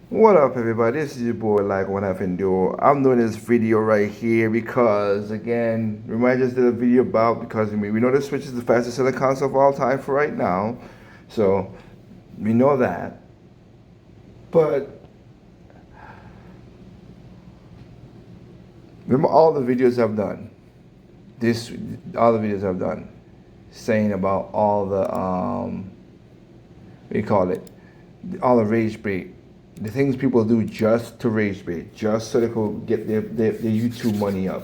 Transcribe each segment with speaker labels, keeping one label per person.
Speaker 1: What up, everybody? This is your boy, like what I've been doing. I'm doing this video right here because, again, remember I just did a video about because we know the Switch is the fastest selling console of all time for right now, so we know that. But remember all the videos I've done. This, all the videos I've done, saying about all the what do you call it? All the rage bait, the things people do just to rage bait, just so they could get their YouTube money up.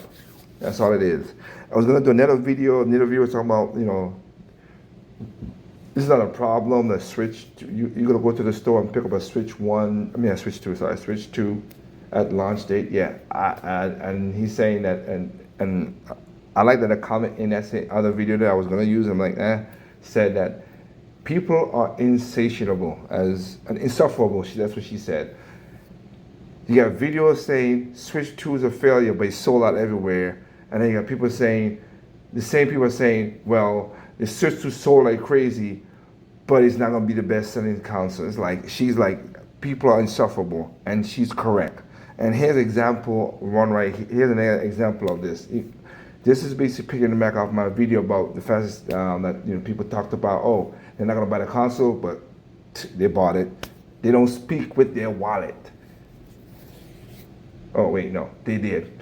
Speaker 1: That's all it is. I was gonna do another video talking about, this is not a problem. The Switch, you're gonna go to the store and pick up a Switch One. I mean, a Switch Two. Sorry, Switch Two, at launch date. Yeah, and he's saying that, and I like that a comment in that other video that I was gonna use. I'm like, said that people are insatiable as and insufferable. That's what she said. You got videos saying Switch 2 is a failure, but it's sold out everywhere. And then you got people saying, the same people are saying, well, the Switch 2 sold like crazy, but it's not going to be the best selling console. It's like, she's like, people are insufferable, and she's correct. And here's example one right here. Here's another example of this. This is basically picking the back off my video about the fastest that people talked about. Oh, they're not gonna buy the console, but they bought it. They don't speak with their wallet. Oh wait, no, they did.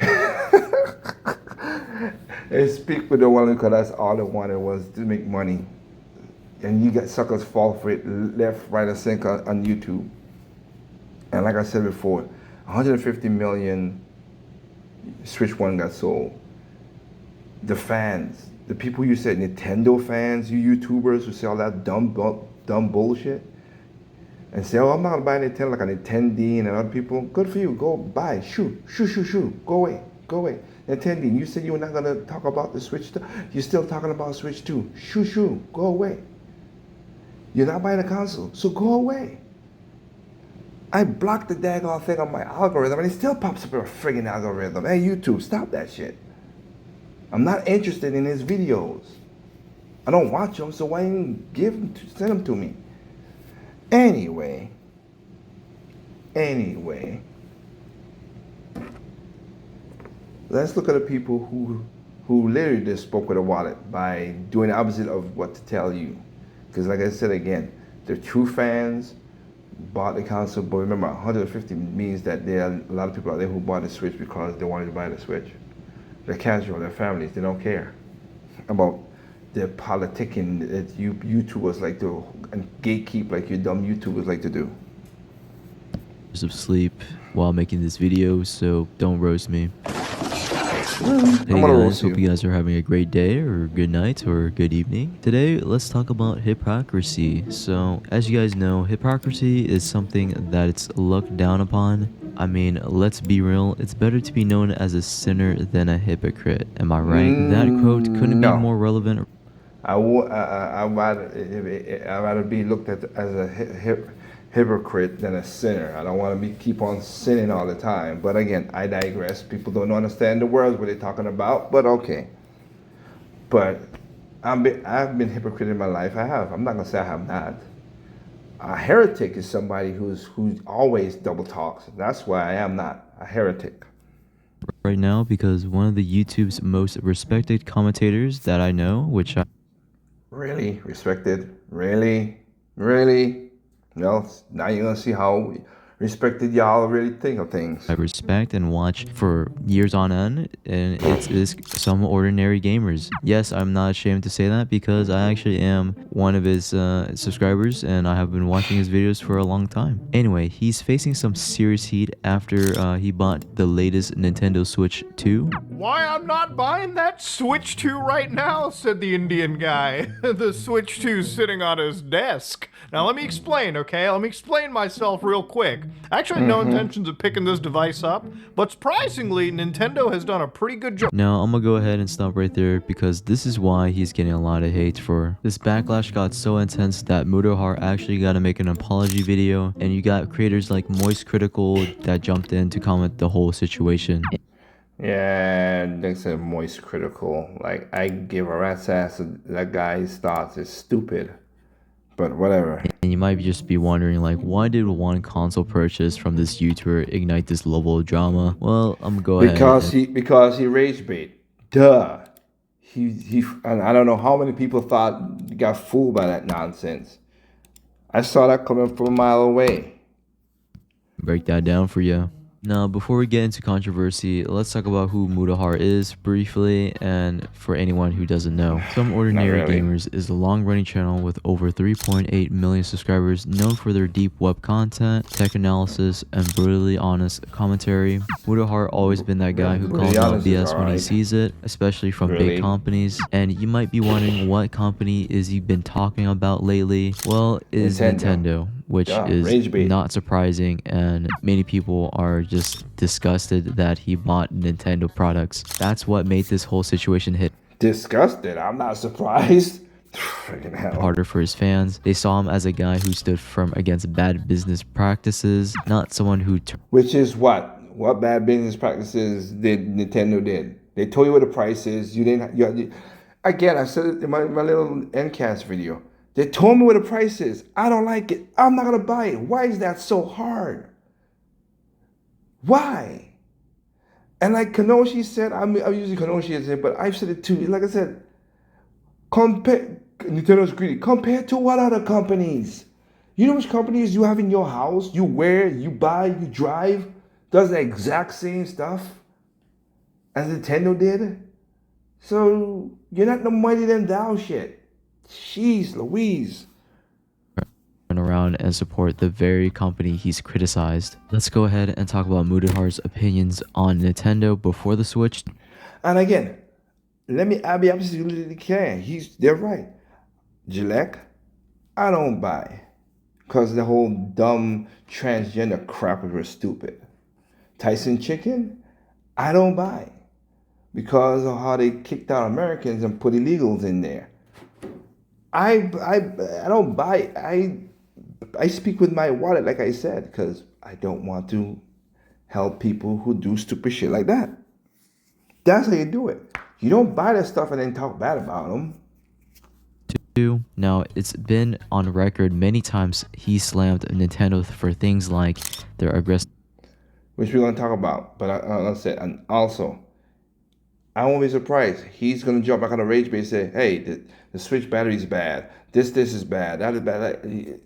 Speaker 1: They speak with their wallet because that's all they wanted was to make money. And you get suckers fall for it left, right, and center on YouTube. And like I said before, 150 million Switch 1 got sold. The fans, the people you said, Nintendo fans, you YouTubers who say all that dumb bullshit, and say, oh, I'm not gonna buy a Nintendo like a Nintendo and other people. Good for you. Go buy. Shoot. Go away. Nintendo, you said you were not gonna talk about the Switch 2. You're still talking about Switch 2. Shoot. Go away. You're not buying a console, so go away. I blocked the daggone thing on my algorithm, and it still pops up in a friggin' algorithm. Hey, YouTube, stop that shit. I'm not interested in his videos. I don't watch them, so why even send them to me? Anyway, let's look at the people who literally just spoke with a wallet by doing the opposite of what to tell you. Because like I said again, the true fans bought the console, but remember, 150 means that there are a lot of people out there who bought the Switch because they wanted to buy the Switch. They're casual, their families, they don't care about their politicking that you YouTubers like to, and gatekeep like you dumb YouTubers like to do.
Speaker 2: Of sleep while making this video, so don't roast me. Hey guys, hope you guys are having a great day or good night or good evening. Today, let's talk about hypocrisy. So, as you guys know, hypocrisy is something that it's looked down upon. I mean, let's be real, it's better to be known as a sinner than a hypocrite. Am I right? That quote couldn't be more relevant.
Speaker 1: I'd rather be looked at as a hypocrite than a sinner. I don't want to keep on sinning all the time. But again, I digress. People don't understand the words what they're talking about, but okay. But I've been hypocrite in my life. I have. I'm not gonna say I have not. A heretic is somebody who's always double talks. That's why I am not a heretic
Speaker 2: Right now, because one of the YouTube's most respected commentators that I know, which I
Speaker 1: really respected, really. Well, now you're gonna see how respected y'all really think of things.
Speaker 2: I respect and watch for years on end, and it is some ordinary gamers. Yes, I'm not ashamed to say that because I actually am one of his subscribers, and I have been watching his videos for a long time. Anyway, he's facing some serious heat after he bought the latest Nintendo Switch 2.
Speaker 3: Why, I'm not buying that Switch 2 right now, said the Indian guy. The Switch 2's sitting on his desk. Now let me explain, okay? Let me explain myself real quick. I actually had no intentions of picking this device up, but surprisingly, Nintendo has done a pretty good job.
Speaker 2: Now, I'm gonna go ahead and stop right there because this is why he's getting a lot of hate for. This backlash got so intense that Mutahar actually got to make an apology video, and you got creators like Moist Critical that jumped in to comment the whole situation.
Speaker 1: Yeah, they said Moist Critical. Like, I give a rat's ass. That guy's thoughts is stupid. But whatever.
Speaker 2: And you might just be wondering, like, why did one console purchase from this YouTuber ignite this level of drama? Well, I'm gonna go ahead and
Speaker 1: Because he rage bait. Duh. He and I don't know how many people thought you got fooled by that nonsense. I saw that coming from a mile away.
Speaker 2: break that down for you. Now, before we get into controversy, let's talk about who Mutahar is briefly, and for anyone who doesn't know. Some Ordinary
Speaker 1: really.
Speaker 2: Gamers is a long-running channel with over 3.8 million subscribers, known for their deep web content, tech analysis, and brutally honest commentary. Mutahar always been that guy who calls out BS when he sees it, especially from big companies. And you might be wondering, what company is he been talking about lately? Well, it is Nintendo, which is not surprising, and many people are just disgusted that he bought Nintendo products. That's what made this whole situation hit
Speaker 1: Disgusted? I'm not surprised. Freaking hell.
Speaker 2: Harder for his fans. They saw him as a guy who stood firm against bad business practices, not someone who
Speaker 1: Which is what bad business practices did Nintendo did. They told you what the price is. You didn't. Again, I said it in my little Endcast video. They told me what the price is. I don't like it. I'm not gonna buy it. Why is that so hard? Why? And like Kanoshi said, I'm using Kanoshi as it, but I've said it too. Like I said, Nintendo's greedy. Compared to what other companies? You know which companies you have in your house? You wear, you buy, you drive, does the exact same stuff as Nintendo did? So you're not no mighty than thou shit. Jeez Louise.
Speaker 2: around and support the very company he's criticized. Let's go ahead and talk about Mutahar's opinions on Nintendo before the Switch.
Speaker 1: And again, I'll be absolutely clear. They're right. Gillette, I don't buy. Because the whole dumb transgender crap was stupid. Tyson Chicken, I don't buy. Because of how they kicked out Americans and put illegals in there. I don't buy. I speak with my wallet, like I said, because I don't want to help people who do stupid shit like that. That's how you do it. You don't buy that stuff and then talk bad about them.
Speaker 2: Now, it's been on record many times he slammed Nintendo for things like their aggressive,
Speaker 1: which we're going to talk about. But I said, and also, I won't be surprised. He's going to jump back on the rage base and say, hey, the Switch battery is bad. This is bad. That is bad.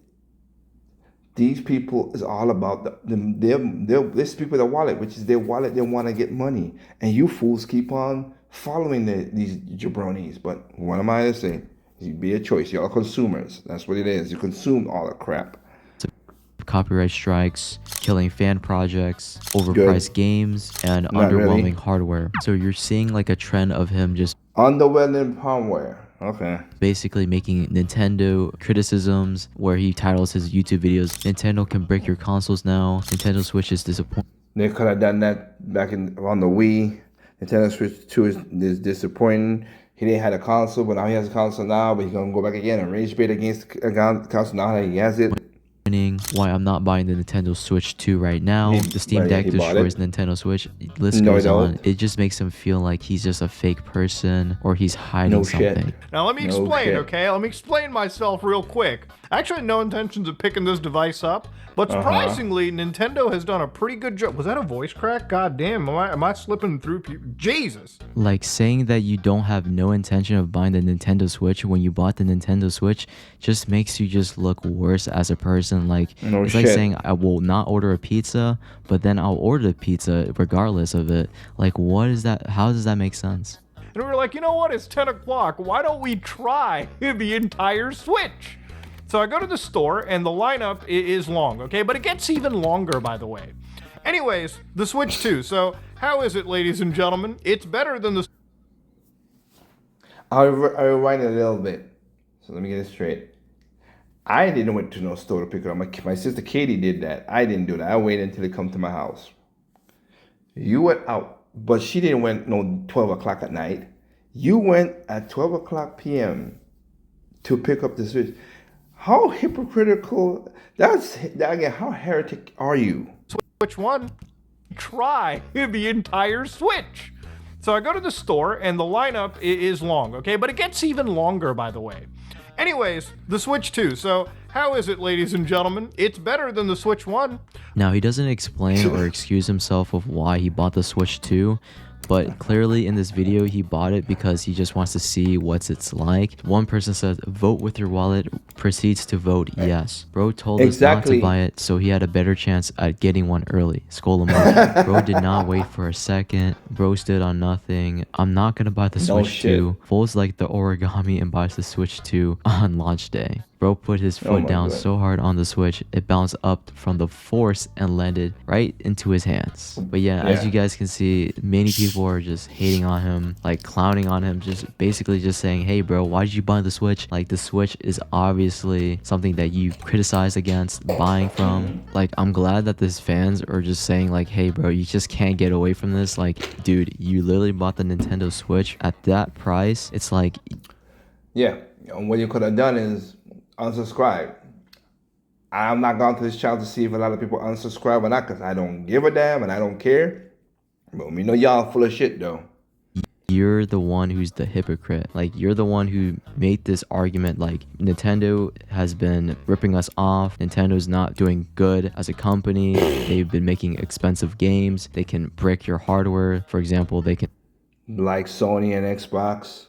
Speaker 1: These people is all about this people, their wallet, which is their wallet. They want to get money. And you fools keep on following these jabronis. But what am I to say? Be a choice. Y'all consumers. That's what it is. You consume all the crap.
Speaker 2: Copyright strikes, killing fan projects, overpriced games, and underwhelming hardware. So you're seeing like a trend of him just
Speaker 1: underwhelming hardware. Okay.
Speaker 2: Basically making Nintendo criticisms where he titles his YouTube videos, Nintendo can break your consoles now. Nintendo Switch is disappointing.
Speaker 1: They could have done that back on the Wii. Nintendo Switch 2 is disappointing. He didn't have a console, but now he has a console now, but he's going to go back again and rage bait against a console now that he has it.
Speaker 2: Why I'm not buying the Nintendo Switch 2 right now. The Steam Deck destroys Nintendo Switch. List goes on. It just makes him feel like he's just a fake person or he's hiding something.
Speaker 3: Now let me explain, okay? Let me explain myself real quick. I actually had no intentions of picking this device up, but surprisingly, Nintendo has done a pretty good job. Was that a voice crack? God damn, am I slipping through people? Jesus.
Speaker 2: Like saying that you don't have no intention of buying the Nintendo Switch when you bought the Nintendo Switch just makes you just look worse as a person. Like it's like saying I will not order a pizza, but then I'll order the pizza regardless of it. Like what is that? How does that make sense?
Speaker 3: And we were like, you know what? It's 10 o'clock. Why don't we try the entire Switch? So I go to the store and the lineup is long, okay? But it gets even longer, by the way. Anyways, the Switch 2. So how is it, ladies and gentlemen? It's better than the...
Speaker 1: I'll rewind it a little bit. So let me get it straight. I didn't went to no store to pick it up. My sister Katie did that. I didn't do that. I waited until it come to my house. You went out, but she didn't went no 12 o'clock at night. You went at 12 o'clock p.m. to pick up the Switch. How hypocritical, again, how heretic are you?
Speaker 3: Which one? Try the entire Switch. So I go to the store and the lineup is long, okay? But it gets even longer, by the way. Anyways, the Switch 2. So, how is it, ladies and gentlemen? It's better than the Switch 1.
Speaker 2: Now, he doesn't explain or excuse himself of why he bought the Switch 2, but clearly in this video he bought it because he just wants to see what it's like. One person says, vote with your wallet, proceeds to vote yes. Bro told us not to buy it, so he had a better chance at getting one early. Skull emoji. Bro did not wait for a second. Bro stood on nothing. I'm not gonna buy the Switch 2. Folds like the origami and buys the Switch 2 on launch day. Bro put his foot down so hard on the Switch, it bounced up from the force and landed right into his hands. But yeah, as you guys can see, many people are just hating on him, like clowning on him, just basically just saying, hey bro, why did you buy the Switch? Like, the Switch is obviously something that you criticize against buying from. Like, I'm glad that his fans are just saying like, hey bro, you just can't get away from this. Like, dude, you literally bought the Nintendo Switch at that price. It's like,
Speaker 1: yeah, what you could have done is unsubscribe. I'm not going to this channel to see if a lot of people unsubscribe or not, because I don't give a damn and I don't care. But we know y'all full of shit though.
Speaker 2: you're the one who's the hypocrite. Like, you're the one who made this argument like Nintendo has been ripping us off. Nintendo's not doing good as a company. They've been making expensive games. They can brick your hardware. For example, they can
Speaker 1: Like Sony and Xbox.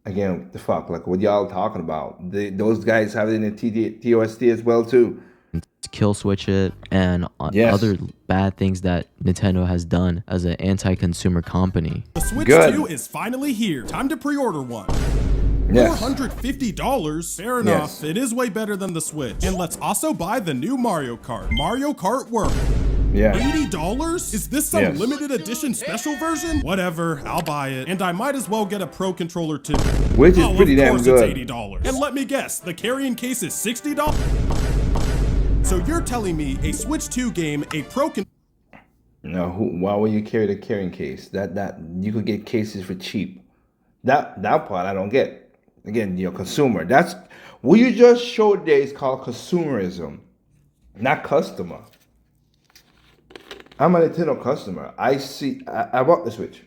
Speaker 1: Again, the fuck, like what y'all talking about? Those guys have it in the TOST as well too.
Speaker 2: kill switch it and other bad things that Nintendo has done as an anti-consumer company.
Speaker 4: The Switch 2 is finally here. Time to pre-order one.
Speaker 1: Yes.
Speaker 4: $450? Fair enough. It is way better than the Switch. And let's also buy the new Mario Kart. Mario Kart World.
Speaker 1: Yeah.
Speaker 4: $80? Is this some limited edition special version? Whatever, I'll buy it. And I might as well get a Pro controller too.
Speaker 1: Which is pretty damn good.
Speaker 4: Of course it's $80. And let me guess, the carrying case is $60? So you're telling me a Switch 2 game, a Pro
Speaker 1: No, why would you carry the carrying case? That you could get cases for cheap. That part I don't get. Again, you're a consumer. That's what you just showed there is called consumerism, not customer. I'm a Nintendo customer. I bought the Switch.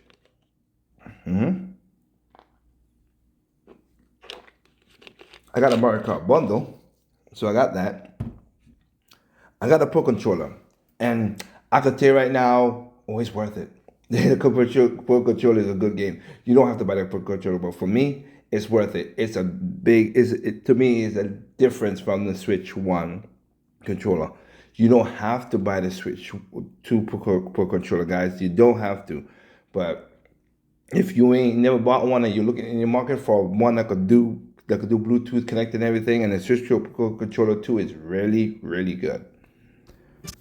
Speaker 1: I got a Mario Kart bundle, so I got that. I got a Pro controller, and I could tell you right now, oh, it's worth it. The Pro controller is a good game. You don't have to buy the Pro controller, but for me, it's worth it. It's a big, to me, is a difference from the Switch 1 controller. You don't have to buy the Switch 2 Pro controller, guys. You don't have to. But if you ain't never bought one and you're looking in your market for one that could do Bluetooth connect and everything, and the Switch 2 Pro controller 2 is really, really good.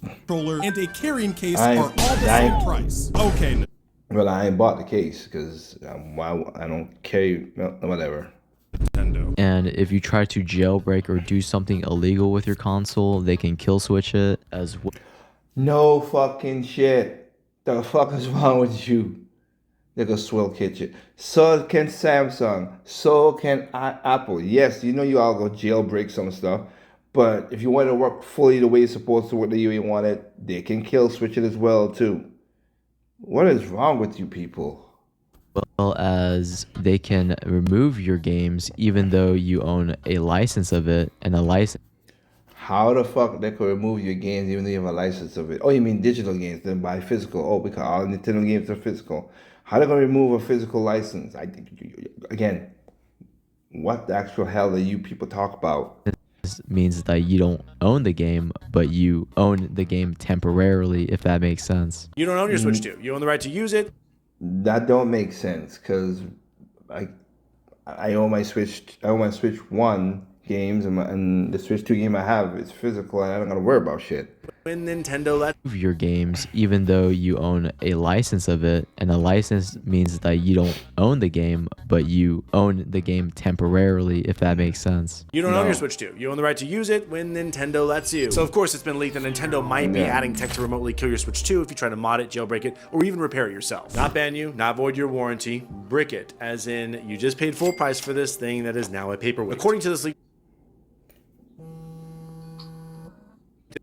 Speaker 4: Controller and a carrying case are all the same price. Okay.
Speaker 1: Well, I ain't bought the case because I don't carry, whatever.
Speaker 4: Nintendo.
Speaker 2: And if you try to jailbreak or do something illegal with your console, they can kill switch it as well.
Speaker 1: No fucking shit. The fuck is wrong with you? They can swell catch it. So can Samsung. So can Apple. Yes, you know you all go jailbreak some stuff. But if you want it to work fully the way it's supposed to, what the way you want it, they can kill switch it as well too. What is wrong with you people?
Speaker 2: Well as they can remove your games even though you own a license of it, and a license.
Speaker 1: How the fuck they could remove your games even though you have a license of it? Oh, you mean digital games, then buy physical. Oh, because all Nintendo games are physical. How they gonna remove a physical license? Again, what the actual hell are you people talk about?
Speaker 2: Means that you don't own the game, but you own the game temporarily, if that makes sense.
Speaker 5: You don't own your Switch 2. You own the right to use it.
Speaker 1: That don't make sense because I own my Switch. I own my Switch 1 games, and the Switch 2 game I have is physical, and I don't gotta worry about shit.
Speaker 5: When Nintendo lets
Speaker 2: Your games even though you own a license of it, and a license means that you don't own the game, but you own the game temporarily, if that makes sense.
Speaker 5: you don't own your Switch 2. You own the right to use it when Nintendo lets you. So of course it's been leaked that Nintendo might be adding tech to remotely kill your Switch 2 if you try to mod it, jailbreak it, or even repair it yourself. Not ban you, not void your warranty, brick it, as in you just paid full price for this thing that is now a paperweight. According to this leak,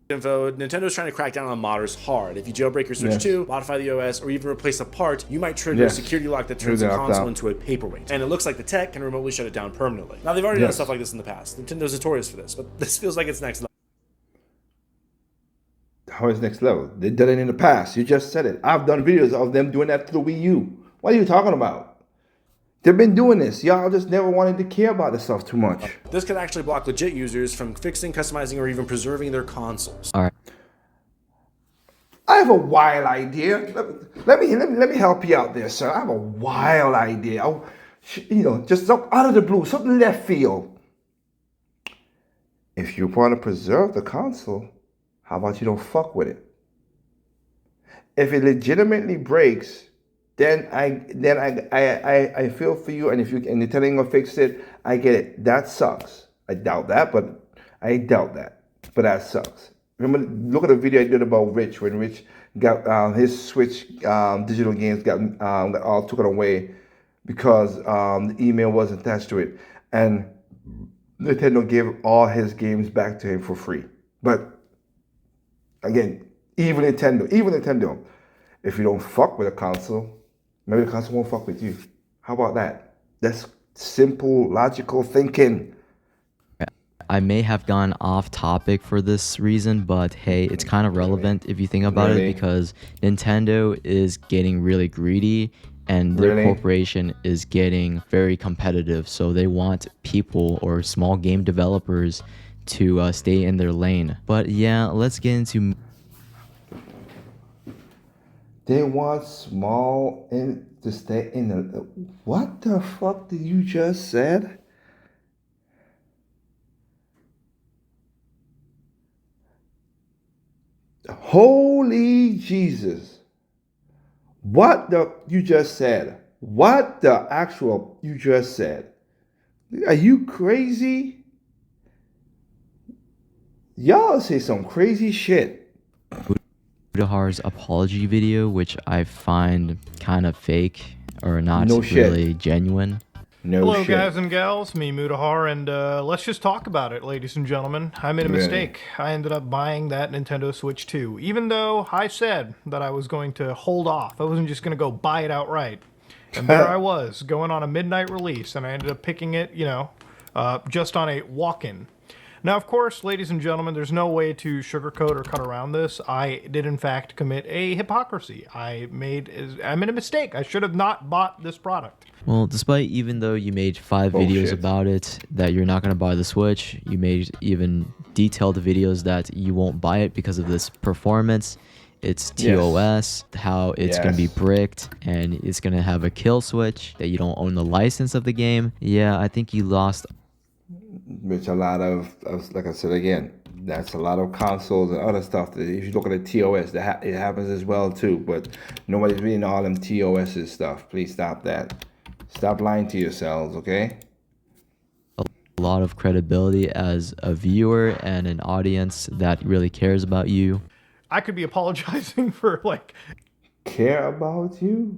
Speaker 5: info, Nintendo's trying to crack down on modders hard. If you jailbreak your Switch 2, modify the OS, or even replace a part, you might trigger a security lock that turns the console into a paperweight. And it looks like the tech can remotely shut it down permanently. Now, they've already done stuff like this in the past. Nintendo's notorious for this, but this feels like it's next level.
Speaker 1: How is next level? They've done it in the past. You just said it. I've done videos of them doing that to the Wii U. What are you talking about? They've been doing this. Y'all just never wanted to care about this stuff too much.
Speaker 5: This could actually block legit users from fixing, customizing, or even preserving their consoles.
Speaker 2: All right.
Speaker 1: I have a wild idea. Let me help you out there, sir. I have a wild idea. Just out of the blue, something left field. If you want to preserve the console, how about you don't fuck with it? If it legitimately breaks, then I feel for you, and if you're telling gonna fix it, I get it. That sucks. I doubt that, but that sucks. Remember, look at the video I did about Rich when Rich got his Switch digital games got all taken away because the email wasn't attached to it, and Nintendo gave all his games back to him for free. But again, even Nintendo, if you don't fuck with a console, maybe the console won't fuck with you. How about that? That's simple, logical thinking.
Speaker 2: I may have gone off topic for this reason, but hey, it's kind of relevant if you think about it, because Nintendo is getting really greedy and their corporation is getting very competitive. So they want people or small game developers to stay in their lane. But yeah, let's get into...
Speaker 1: They want small to stay in the... What the fuck did you just said? Holy Jesus. What the you just said? What the actual you just said? Are you crazy? Y'all say some crazy shit.
Speaker 2: Mutahar's apology video, which I find kind of fake or not
Speaker 1: No
Speaker 2: really
Speaker 1: shit.
Speaker 2: genuine.
Speaker 1: No
Speaker 3: Hello,
Speaker 1: shit.
Speaker 3: guys and gals. Me, Mutahar, and let's just talk about it, ladies and gentlemen. I made a mistake. I ended up buying that Nintendo Switch 2, even though I said that I was going to hold off. I wasn't just going to go buy it outright. And there I was, going on a midnight release, and I ended up picking it, just on a walk-in. Now, of course, ladies and gentlemen, there's no way to sugarcoat or cut around this. I did, in fact, commit a hypocrisy. I made a mistake. I should have not bought this product.
Speaker 2: Well, despite even though you made 5 videos about it, that you're not going to buy the Switch, you made even detailed videos that you won't buy it because of this performance, its TOS, how it's going to be bricked, and it's going to have a kill switch, that you don't own the license of the game. Yeah, I think you lost...
Speaker 1: Which a lot of, like I said again, that's a lot of consoles and other stuff. That if you look at the TOS, it happens as well too. But nobody's reading all them TOS's stuff. Please stop that. Stop lying to yourselves, okay?
Speaker 2: A lot of credibility as a viewer and an audience that really cares about you.
Speaker 3: I could be apologizing for,
Speaker 1: Care about you?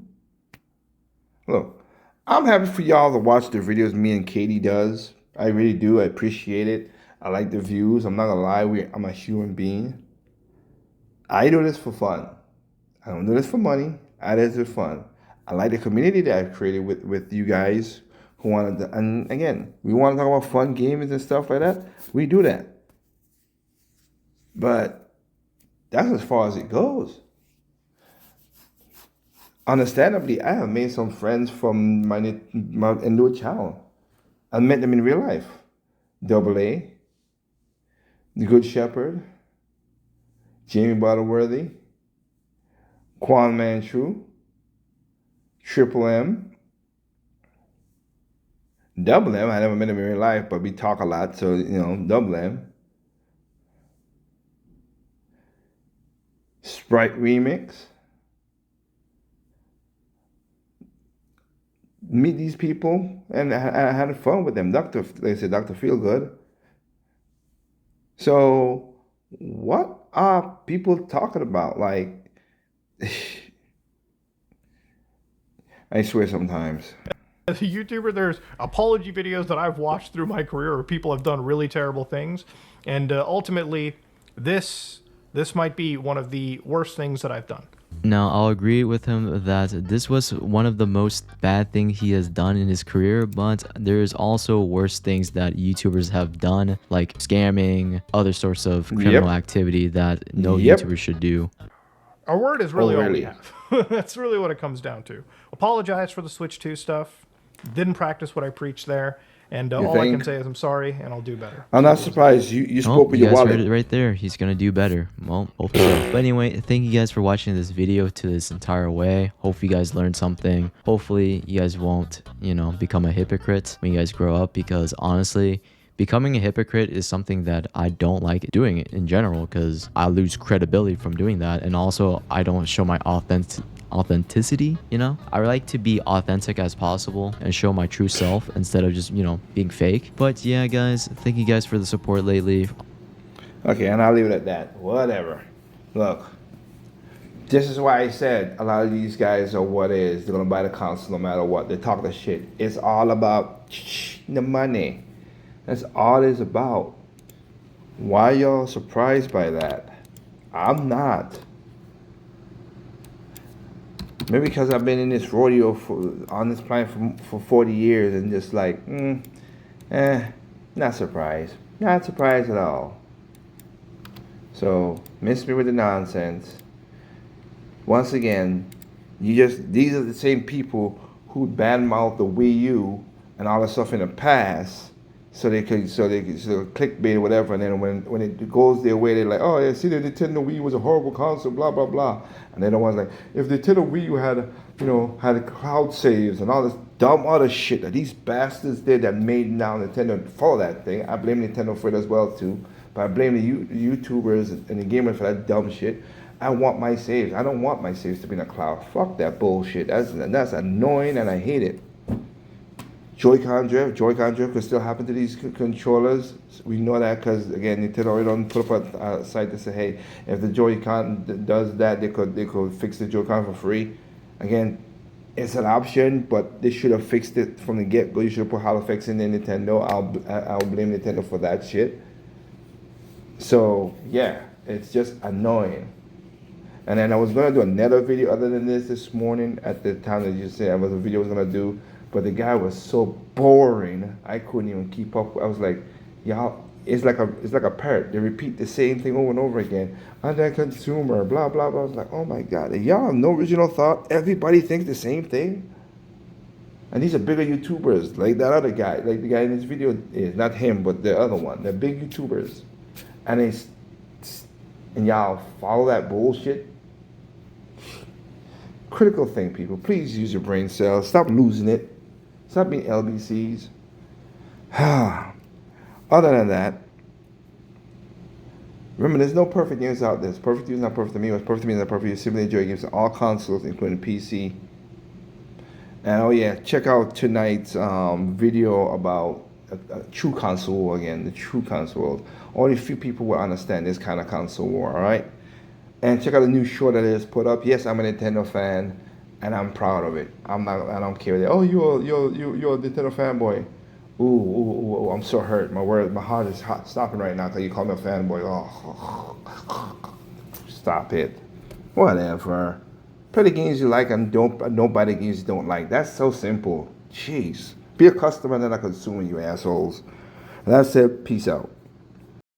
Speaker 1: Look, I'm happy for y'all to watch the videos me and Katie does. I really do. I appreciate it. I like the views. I'm not gonna lie. I'm a human being. I do this for fun. I don't do this for money. I do this for fun. I like the community that I've created with you guys who want to. And again, we want to talk about fun games and stuff like that. We do that. But that's as far as it goes. Understandably, I have made some friends from my new channel. I met them in real life. Double A, The Good Shepherd, Jamie Butterworthy, Quan Manchu, Triple M, Double M. I never met him in real life, but we talk a lot, so Double M. Sprite Remix. Meet these people, and I had fun with them. Like I said, Dr. Feelgood. So, what are people talking about? Like, I swear sometimes.
Speaker 3: As a YouTuber, there's apology videos that I've watched through my career where people have done really terrible things. And ultimately, this might be one of the worst things that I've done.
Speaker 2: Now, I'll agree with him that this was one of the most bad things he has done in his career, but there's also worse things that YouTubers have done, like scamming, other sorts of criminal activity that no YouTuber should do.
Speaker 3: Our word is really all we
Speaker 1: really?
Speaker 3: have. That's really what it comes down to. Apologize for the Switch 2 stuff. Didn't practice what I preached there. And all I can say is I'm sorry, and I'll do better.
Speaker 1: I'm not surprised. You spoke with
Speaker 2: you
Speaker 1: your
Speaker 2: guys
Speaker 1: wallet.
Speaker 2: heard it right there. He's gonna do better. Well, hopefully. But anyway, thank you guys for watching this video to this entire way. Hope you guys learned something. Hopefully, you guys won't, become a hypocrite when you guys grow up, because honestly, becoming a hypocrite is something that I don't like doing in general, because I lose credibility from doing that, and also I don't show my authenticity. I like to be authentic as possible and show my true self instead of just being fake. But yeah, guys, thank you guys for the support lately.
Speaker 1: Okay, and I'll leave it at that. Whatever. Look, this is why I said a lot of these guys are what is. They're gonna buy the console no matter what. They talk the shit. It's all about the money. That's all it's about. Why y'all surprised by that? I'm not. Maybe because I've been in this rodeo on this planet for 40 years and just like, not surprised. Not surprised at all. So, miss me with the nonsense. Once again, these are the same people who badmouth the Wii U and all the stuff in the past so they could clickbait or whatever, and then when it goes their way, they're like, oh yeah, see, the Nintendo Wii was a horrible console, blah blah blah, and they're the ones like, if the Nintendo Wii U had cloud saves and all this dumb other shit that these bastards did that made now Nintendo follow that thing. I blame Nintendo for it as well too, but I blame the YouTubers and the gamers for that dumb shit. I want my saves. I don't want my saves to be in a cloud. Fuck that bullshit. That's annoying and I hate it. Joy-Con drift could still happen to these controllers. We know that because again, Nintendo already don't put up a site to say, hey, if the Joy-Con does that, they could fix the Joy-Con for free. Again, it's an option, but they should have fixed it from the get-go. You should have put holodeck in the Nintendo. I'll blame Nintendo for that shit. So yeah, it's just annoying. And then I was gonna do another video other than this morning at the time that you said I was a video I was gonna do. But the guy was so boring, I couldn't even keep up. I was like, y'all, it's like a parrot. They repeat the same thing over and over again. Anti-consumer, blah, blah, blah. I was like, oh my God, y'all have no original thought. Everybody thinks the same thing. And these are bigger YouTubers, like that other guy, like the guy in this video is, not him, but the other one. They're big YouTubers. And y'all follow that bullshit. Critical thing, people. Please use your brain cells. Stop losing it. Stop being LBCs. Other than that, remember, there's no perfect games out there. Perfect use is not perfect to me. What's perfect to me is not perfect. You simply enjoy games on all consoles, including PC. And oh yeah, check out tonight's video about a true console war again, the true console world. Only a few people will understand this kind of console war, all right? And check out the new show that is put up. Yes, I'm a Nintendo fan, and I'm proud of it. I don't care that. Oh, you're a Nintendo fanboy. Ooh, I'm so hurt. My heart is stopping right now because you call me a fanboy. Oh, stop it. Whatever. Play the games you like and don't buy the games you don't like. That's so simple. Jeez. Be a customer and not a consumer, you assholes. And that's it. Peace out.